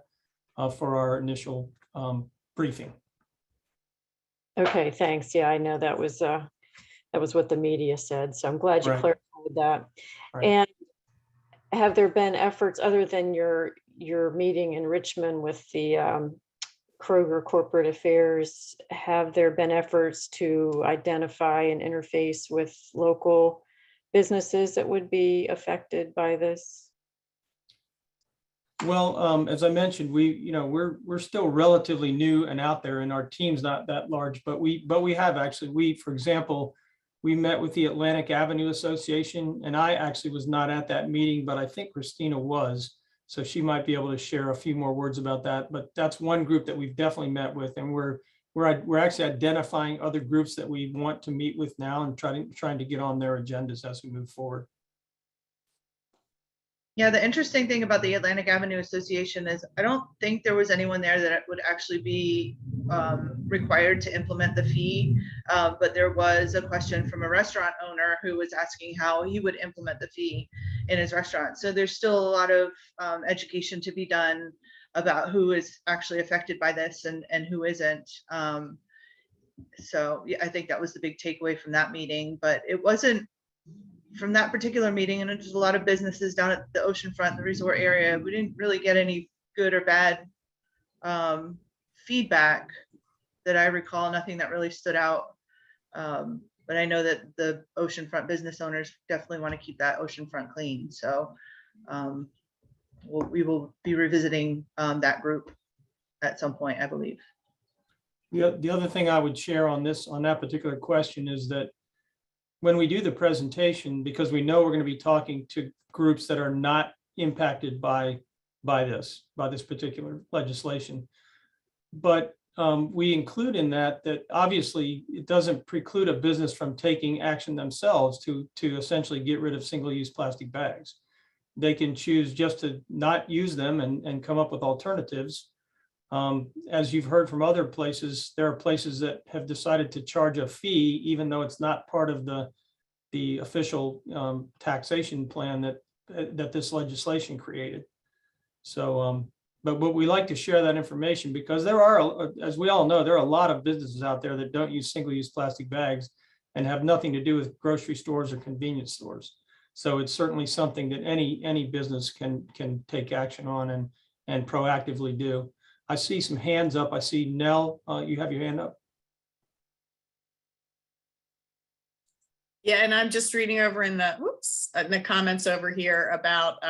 for our initial briefing. Okay, thanks. Yeah, I know that was what the media said. So I'm glad you Right. clarified that. Right. And have there been efforts other than your meeting in Richmond with the Kroger Corporate Affairs? Have there been efforts to identify and interface with local businesses that would be affected by this? Well, as I mentioned, we're still relatively new and out there, and our team's not that large, but we have actually, for example, we met with the Atlantic Avenue Association, and I actually was not at that meeting, but I think Christina was, so she might be able to share a few more words about that. But that's one group that we've definitely met with, and we're actually identifying other groups that we want to meet with now and trying to get on their agendas as we move forward. Yeah, the interesting thing about the Atlantic Avenue Association is I don't think there was anyone there that would actually be required to implement the fee, but there was a question from a restaurant owner who was asking how he would implement the fee in his restaurant. So there's still a lot of education to be done about who is actually affected by this and who isn't. So yeah, I think that was the big takeaway from that meeting, but it wasn't from that particular meeting, and there's a lot of businesses down at the oceanfront, the resort area. We didn't really get any good or bad feedback that I recall, nothing that really stood out. But I know that the oceanfront business owners definitely want to keep that oceanfront clean. So we will be revisiting that group at some point, I believe. The other thing I would share on that particular question is that when we do the presentation, because we know we're going to be talking to groups that are not impacted by this particular legislation, but we include in that obviously it doesn't preclude a business from taking action themselves to essentially get rid of single-use plastic bags. They can choose just to not use them and come up with alternatives. As you've heard from other places, there are places that have decided to charge a fee, even though it's not part of the the official taxation plan that this legislation created. So, but we like to share that information because there are, as we all know, there are a lot of businesses out there that don't use single-use plastic bags and have nothing to do with grocery stores or convenience stores. So it's certainly something that any business can take action on and proactively do. I see some hands up. I see Nell, you have your hand up. Yeah, and I'm just reading over in the comments over here about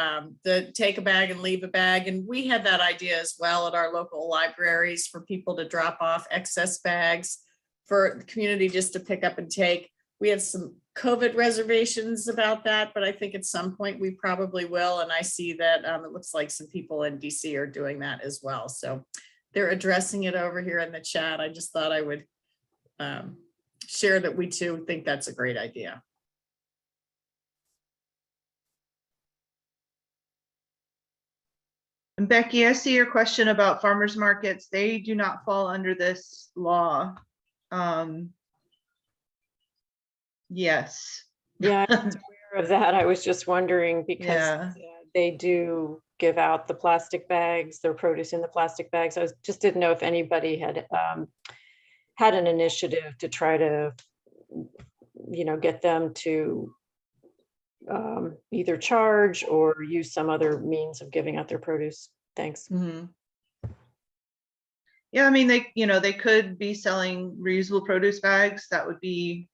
the take a bag and leave a bag. And we had that idea as well at our local libraries for people to drop off excess bags for the community just to pick up and take. We have some COVID reservations about that, but I think at some point we probably will. And I see that it looks like some people in DC are doing that as well. So they're addressing it over here in the chat. I just thought I would share that we too think that's a great idea. And Becky, I see your question about farmers markets. They do not fall under this law. Yes. Yeah, I'm aware of that. I was just wondering because they do give out the plastic bags, their produce in the plastic bags. I just didn't know if anybody had had an initiative to try to, get them to either charge or use some other means of giving out their produce. Thanks. Mm-hmm. Yeah, I mean, they could be selling reusable produce bags. That would be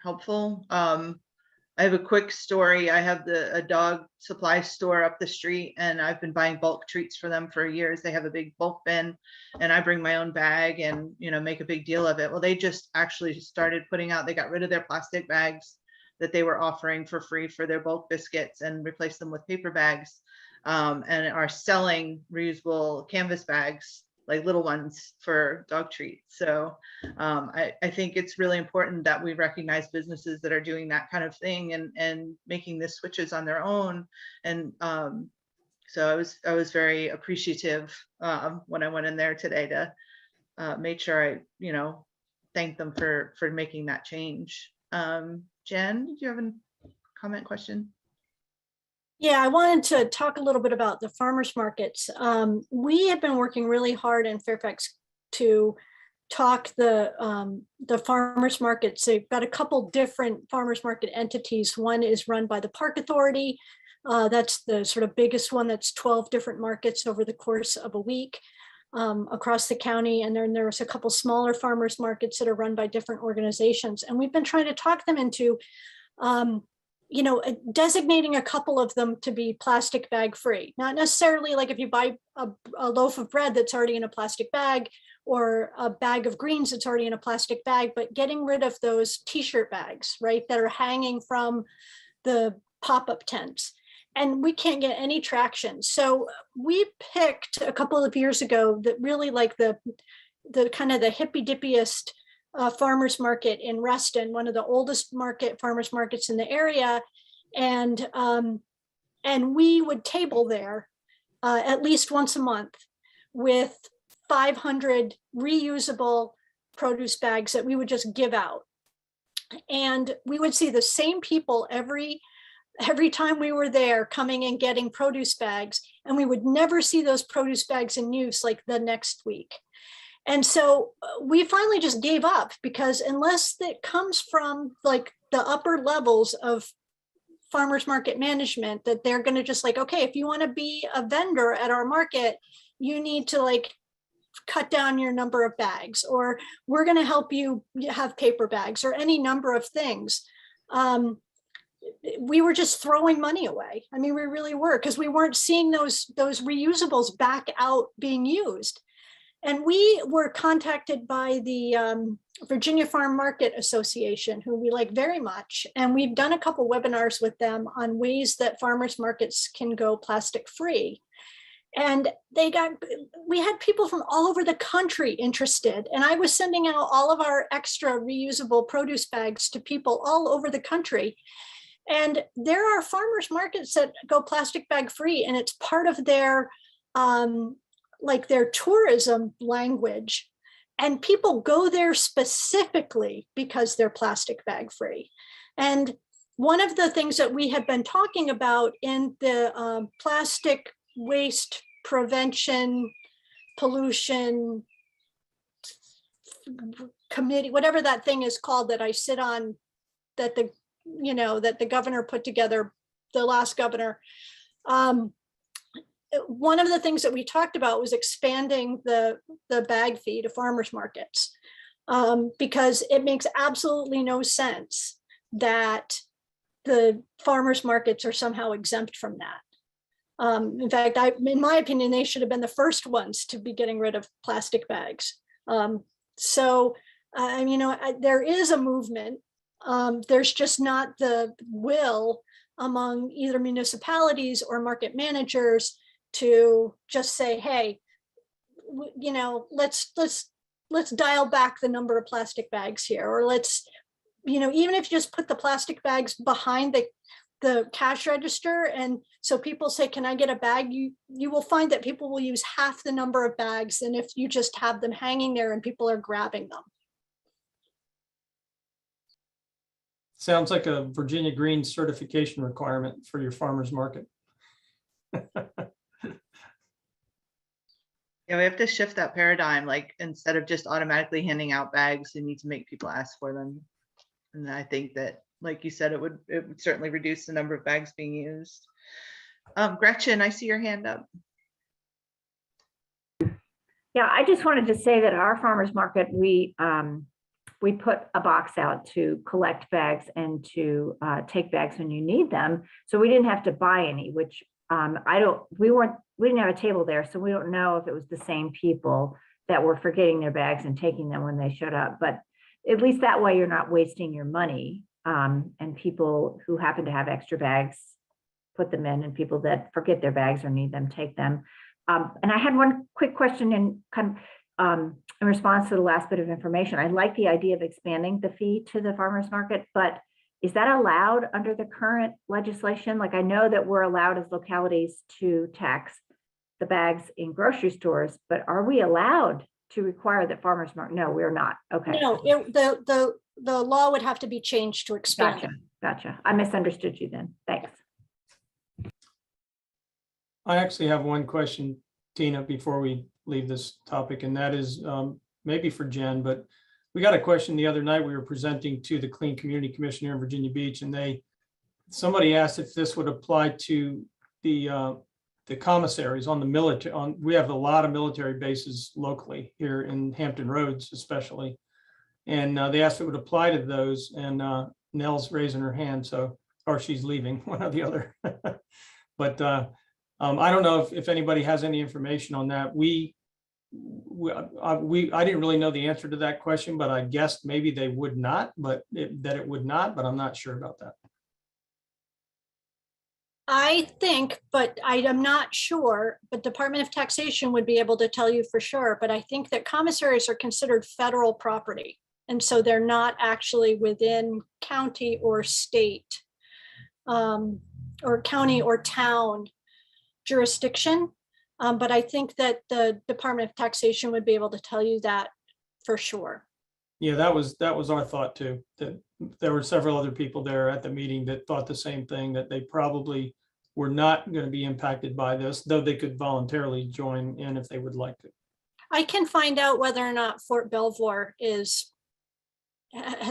helpful. I have a quick story. I have a dog supply store up the street, and I've been buying bulk treats for them for years. They have a big bulk bin, and I bring my own bag and make a big deal of it. Well, they just actually started putting out, they got rid of their plastic bags that they were offering for free for their bulk biscuits and replaced them with paper bags, and are selling reusable canvas bags, like little ones, for dog treats. So I think it's really important that we recognize businesses that are doing that kind of thing and making the switches on their own. And so I was very appreciative when I went in there today to make sure I thank them for making that change. Jen, did you have a comment, question? Yeah, I wanted to talk a little bit about the farmers markets. We have been working really hard in Fairfax to talk the farmers markets. They've got a couple different farmers market entities. One is run by the Park Authority. That's the sort of biggest one. That's 12 different markets over the course of a week across the county. And then there's a couple smaller farmers markets that are run by different organizations. And we've been trying to talk them into designating a couple of them to be plastic bag free. Not necessarily like if you buy a loaf of bread that's already in a plastic bag or a bag of greens that's already in a plastic bag, but getting rid of those t-shirt bags, right, that are hanging from the pop-up tents. And we can't get any traction. So we picked a couple of years ago that really like the kind of the hippy dippiest farmers market in Reston, one of the oldest farmers markets in the area, and we would table there at least once a month with 500 reusable produce bags that we would just give out, and we would see the same people every time we were there coming and getting produce bags, and we would never see those produce bags in use like the next week. And so we finally just gave up, because unless it comes from like the upper levels of farmers market management, that they're going to just like, okay, if you want to be a vendor at our market, you need to like cut down your number of bags, or we're going to help you have paper bags, or any number of things. We were just throwing money away. I mean, we really were, because we weren't seeing those reusables back out being used. And we were contacted by the Virginia Farm Market Association, who we like very much. And we've done a couple webinars with them on ways that farmers markets can go plastic free. And we had people from all over the country interested. And I was sending out all of our extra reusable produce bags to people all over the country. And there are farmers markets that go plastic bag free, and it's part of their like their tourism language, and people go there specifically because they're plastic bag free. And one of the things that we had been talking about in the plastic waste prevention pollution committee, whatever that thing is called that I sit on, that the, you know, that the governor put together, the last governor. One of the things that we talked about was expanding the bag fee to farmers markets, because it makes absolutely no sense that the farmers markets are somehow exempt from that. In fact, in my opinion, they should have been the first ones to be getting rid of plastic bags. So, you know, there is a movement. There's just not the will among either municipalities or market managers to just say, hey, you know, let's dial back the number of plastic bags here, or let's, you know, even if you just put the plastic bags behind the cash register, and so people say, can I get a bag? You will find that people will use half the number of bags than if you just have them hanging there and people are grabbing them. Sounds like a Virginia Green certification requirement for your farmer's market. Yeah, we have to shift that paradigm. Like, instead of just automatically handing out bags, we need to make people ask for them. And I think that, like you said, it would certainly reduce the number of bags being used. Gretchen, I see your hand up. Yeah, I just wanted to say that our farmers market, we put a box out to collect bags and to take bags when you need them. So we didn't have to buy any, which we didn't have a table there, so we don't know if it was the same people that were forgetting their bags and taking them when they showed up. But at least that way you're not wasting your money. And people who happen to have extra bags, put them in, and people that forget their bags or need them, take them. And I had one quick question in response to the last bit of information. I like the idea of expanding the fee to the farmers market, but is that allowed under the current legislation? Like, I know that we're allowed as localities to tax the bags in grocery stores, but are we allowed to require that farmers market? No, we're not. Okay. No, the law would have to be changed to expand. Gotcha. Gotcha. I misunderstood you then. Thanks. I actually have one question, Tina, before we leave this topic, and that is maybe for Jen, but we got a question the other night. We were presenting to the Clean Community Commission here in Virginia Beach, and somebody asked if this would apply to the commissaries on the military. We have a lot of military bases locally here in Hampton Roads, especially, and they asked if it would apply to those. And Nell's raising her hand, or she's leaving, one or the other. But I don't know if anybody has any information on that. I didn't really know the answer to that question, but I guessed maybe they would not, but it would not, but I'm not sure about that. I think, but I am not sure, but Department of Taxation would be able to tell you for sure. But I think that commissaries are considered federal property. And so they're not actually within county or state or county or town jurisdiction. But I think that the Department of Taxation would be able to tell you that for sure. Yeah, that was our thought too, that there were several other people there at the meeting that thought the same thing, that they probably were not going to be impacted by this, though they could voluntarily join in if they would like to. I can find out whether or not Fort Belvoir has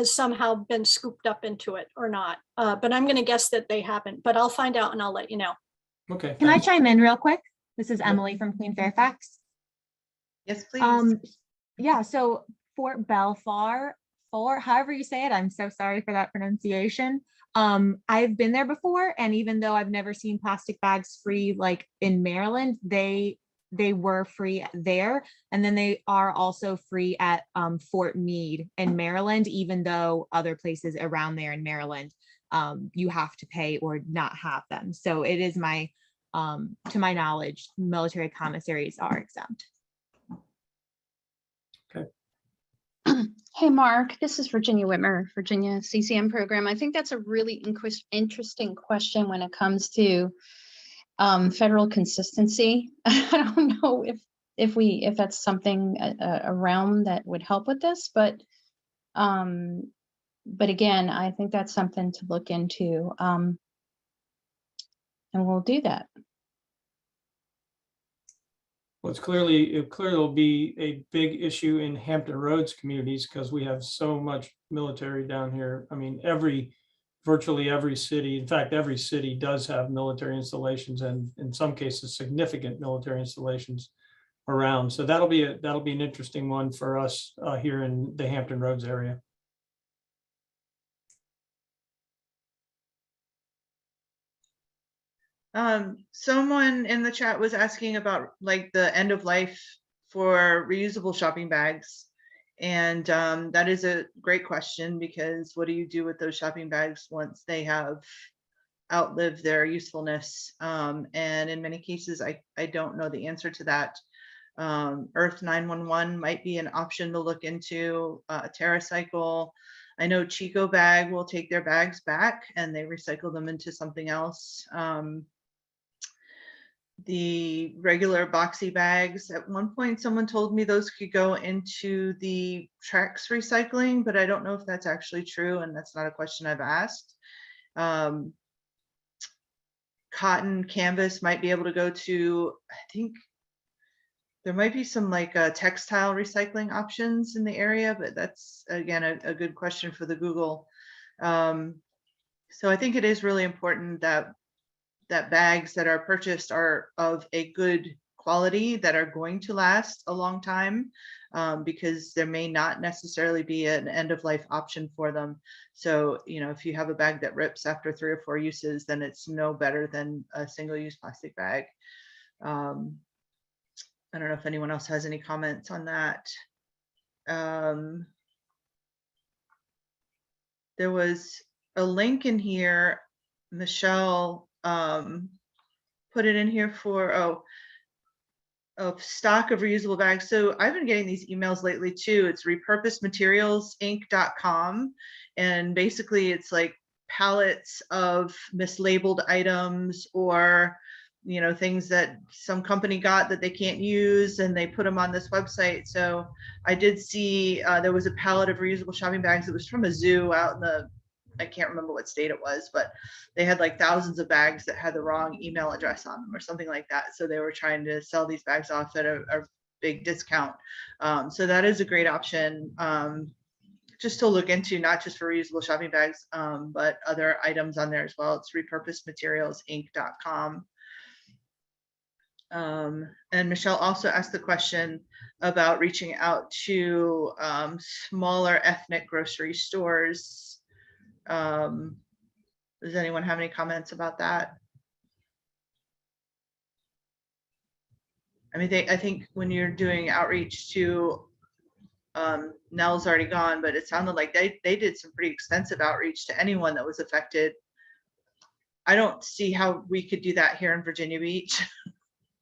somehow been scooped up into it or not, but I'm going to guess that they haven't, but I'll find out and I'll let you know. Okay. Can I chime in real quick? This is Emily from Queen Fairfax. Yes, please. Yeah, so Fort Belvoir, however you say it, I'm so sorry for that pronunciation. I've been there before, and even though I've never seen plastic bags free like in Maryland, they were free there, and then they are also free at Fort Meade in Maryland, even though other places around there in Maryland you have to pay or not have them. So it is to my knowledge, military commissaries are exempt. Okay. Hey, Mark, this is Virginia Whitmer, Virginia CCM program. I think that's a really interesting question when it comes to federal consistency. I don't know if that's something, a realm that would help with this, but But again, I think that's something to look into. And we'll do that. Well, it clearly will be a big issue in Hampton Roads communities because we have so much military down here. I mean, virtually every city, in fact, every city does have military installations, and in some cases, significant military installations around. So that'll be an interesting one for us here in the Hampton Roads area. Someone in the chat was asking about like the end of life for reusable shopping bags. And that is a great question, because what do you do with those shopping bags once they have outlived their usefulness? And in many cases, I don't know the answer to that. Earth 911 might be an option to look into. TerraCycle. I know Chico Bag will take their bags back and they recycle them into something else. The regular boxy bags, at one point someone told me those could go into the Trex recycling, but I don't know if that's actually true, and that's not a question I've asked. Cotton canvas might be able to go to, I think there might be some like textile recycling options in the area, but that's again a good question for the Google. So I think it is really important that bags that are purchased are of a good quality, that are going to last a long time, because there may not necessarily be an end of life option for them. So, you know, if you have a bag that rips after 3 or 4 uses, then it's no better than a single-use plastic bag. I don't know if anyone else has any comments on that. There was a link in here, Michelle put it in here for a stock of reusable bags. So I've been getting these emails lately too. It's repurposedmaterialsinc.com, and basically it's like pallets of mislabeled items, or you know, things that some company got that they can't use, and they put them on this website. So I did see there was a pallet of reusable shopping bags. It was from a zoo out in the, I can't remember what state it was, but they had like thousands of bags that had the wrong email address on them or something like that. So they were trying to sell these bags off at a big discount. So that is a great option just to look into, not just for reusable shopping bags, but other items on there as well. It's repurposedmaterialsinc.com. And Michelle also asked the question about reaching out to smaller ethnic grocery stores. Does anyone have any comments about that? I mean, I think when you're doing outreach to, Nell's already gone, but it sounded like they did some pretty extensive outreach to anyone that was affected. I don't see how we could do that here in Virginia Beach.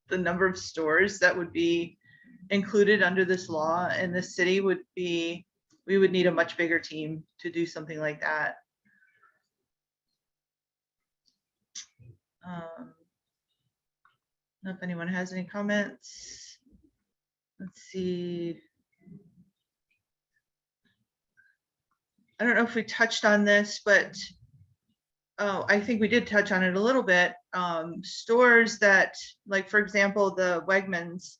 The number of stores that would be included under this law in this city would be, we would need a much bigger team to do something like that. I don't know if anyone has any comments. Let's see. I don't know if we touched on this, but I think we did touch on it a little bit. Stores that, like for example, the Wegmans,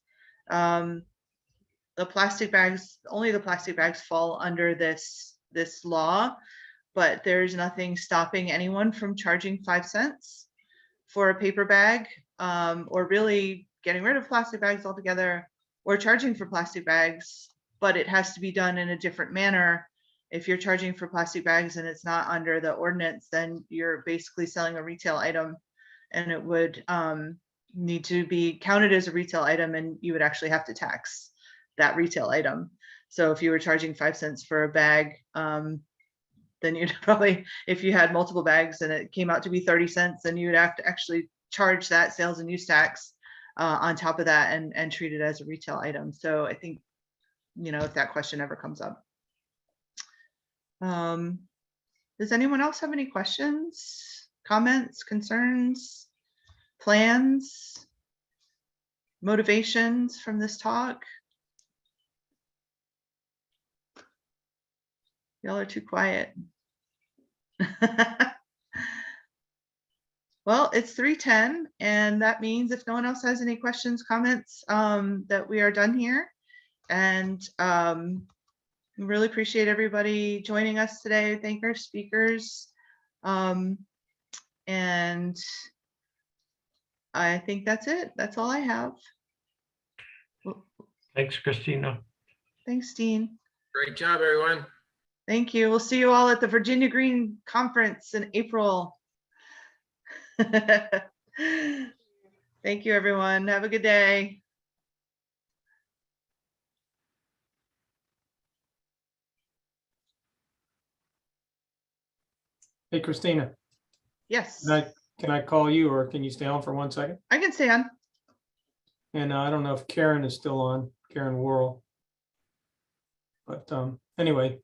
the plastic bags, only the plastic bags fall under this law, but there's nothing stopping anyone from charging 5 cents for a paper bag, or really getting rid of plastic bags altogether, or charging for plastic bags, but it has to be done in a different manner. If you're charging for plastic bags and it's not under the ordinance, then you're basically selling a retail item, and it would need to be counted as a retail item, and you would actually have to tax that retail item. So if you were charging 5 cents for a bag, then you'd probably, if you had multiple bags and it came out to be 30 cents, then you would have to actually charge that sales and use tax on top of that, and treat it as a retail item. So I think, you know, if that question ever comes up. Does anyone else have any questions, comments, concerns, plans, motivations from this talk? Y'all are too quiet. Well, it's 3:10, and that means if no one else has any questions, comments, that we are done here. And we really appreciate everybody joining us today. Thank our speakers. And I think that's it. That's all I have. Thanks, Christina. Thanks, Dean. Great job, everyone. Thank you. We'll see you all at the Virginia Green Conference in April. Thank you, everyone. Have a good day. Hey, Christina, Yes, can I call you or can you stay on for 1 second? I can stay on. And I don't know if Karen is still on, Karen Worrell. But anyway,